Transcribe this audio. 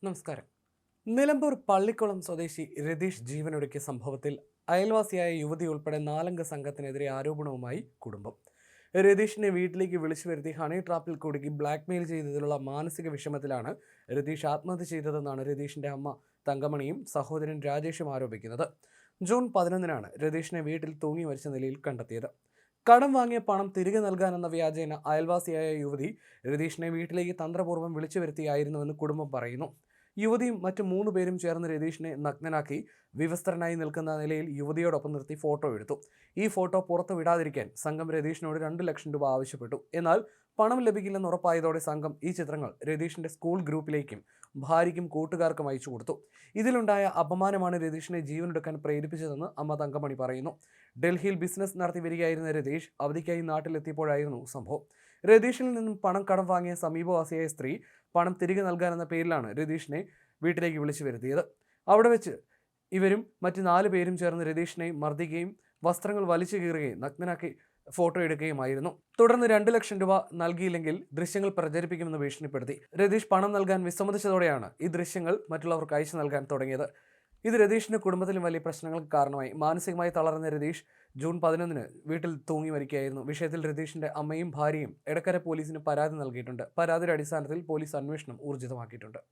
നമസ്കാരം. നിലമ്പൂർ പള്ളിക്കുളം സ്വദേശി രതീഷ് ജീവനൊടുക്കിയ സംഭവത്തിൽ അയൽവാസിയായ യുവതി ഉൾപ്പെടെ 4 അംഗ സംഘത്തിനെതിരെ ആരോപണവുമായി കുടുംബം. രതീഷിനെ വീട്ടിലേക്ക് വിളിച്ചു വരുത്തി ഹണി ട്രാപ്പിൽ കുടുക്കി ബ്ലാക്ക്മെയിൽ ചെയ്തതിലുള്ള മാനസിക വിഷമത്തിലാണ് രതീഷ് ആത്മഹത്യ ചെയ്തതെന്നാണ് രതീഷിന്റെ അമ്മ തങ്കമണിയും സഹോദരൻ രാജേഷും ആരോപിക്കുന്നത്. ജൂൺ 11-നാണ് രതീഷിനെ വീട്ടിൽ തൂങ്ങി മരിച്ച നിലയിൽ കണ്ടെത്തിയത്. കടം വാങ്ങിയ പണം തിരികെ നൽകാനെന്ന വ്യാജേന അയൽവാസിയായ യുവതി രതീഷിനെ വീട്ടിലേക്ക് തന്ത്രപൂർവ്വം വിളിച്ചു വരുത്തിയായിരുന്നുവെന്ന് കുടുംബം പറയുന്നു. യുവതിയും മറ്റു 3 പേരും ചേർന്ന് രതീഷിനെ നഗ്നനാക്കി വിവസ്ത്രനായി നിൽക്കുന്ന നിലയിൽ യുവതിയോടൊപ്പം നിർത്തി ഫോട്ടോ എടുത്തു. ഈ ഫോട്ടോ പുറത്തു വിടാതിരിക്കാൻ സംഘം രതീഷിനോട് 2 ലക്ഷം രൂപ ആവശ്യപ്പെട്ടു. എന്നാൽ പണം ലഭിക്കില്ലെന്ന് ഉറപ്പായതോടെ സംഘം ഈ ചിത്രങ്ങൾ രതീഷിന്റെ സ്കൂൾ ഗ്രൂപ്പിലേക്കും ഭാര്യയ്ക്കും കൂട്ടുകാർക്കും അയച്ചു കൊടുത്തു. ഇതിലുണ്ടായ അപമാനമാണ് രതീഷിനെ ജീവനെടുക്കാൻ പ്രേരിപ്പിച്ചതെന്ന് അമ്മ തങ്കമണി പറയുന്നു. ഡൽഹിയിൽ ബിസിനസ് നടത്തി വരികയായിരുന്ന രതീഷ് അവധിക്കായി നാട്ടിലെത്തിയപ്പോഴായിരുന്നു സംഭവം. രതീഷിൽ നിന്നും പണം കടം വാങ്ങിയ സമീപവാസിയായ സ്ത്രീ പണം തിരികെ നൽകാനെന്ന പേരിലാണ് രതീഷിനെ വീട്ടിലേക്ക് വിളിച്ചു വരുത്തിയത്. അവിടെ വെച്ച് ഇവരും മറ്റ് 4 പേരും ചേർന്ന് രതീഷിനെ മർദ്ദിക്കുകയും വസ്ത്രങ്ങൾ വലിച്ചു കീറുകയും നഗ്നനാക്കി ഫോട്ടോ എടുക്കുകയുമായിരുന്നു. തുടർന്ന് 2 ലക്ഷം രൂപ നൽകിയില്ലെങ്കിൽ ദൃശ്യങ്ങൾ പ്രചരിപ്പിക്കുമെന്ന് ഭീഷണിപ്പെടുത്തി. രതീഷ് പണം നൽകാൻ വിസമ്മതിച്ചതോടെയാണ് ഈ ദൃശ്യങ്ങൾ മറ്റുള്ളവർക്ക് അയച്ചു നൽകാൻ തുടങ്ങിയത്. ഇത് രതീഷിന്റെ കുടുംബത്തിലും വലിയ പ്രശ്നങ്ങൾക്ക് കാരണമായി. മാനസികമായി തളർന്ന രതീഷ് ജൂൺ 11-ന് വീട്ടിൽ തൂങ്ങി മരിക്കുകയായിരുന്നു. വിഷയത്തിൽ രതീഷിന്റെ അമ്മയും ഭാര്യയും എടക്കര പോലീസിന് പരാതി നൽകിയിട്ടുണ്ട്. പരാതിയുടെ അടിസ്ഥാനത്തിൽ പോലീസ് അന്വേഷണം ഊർജിതമാക്കിയിട്ടുണ്ട്.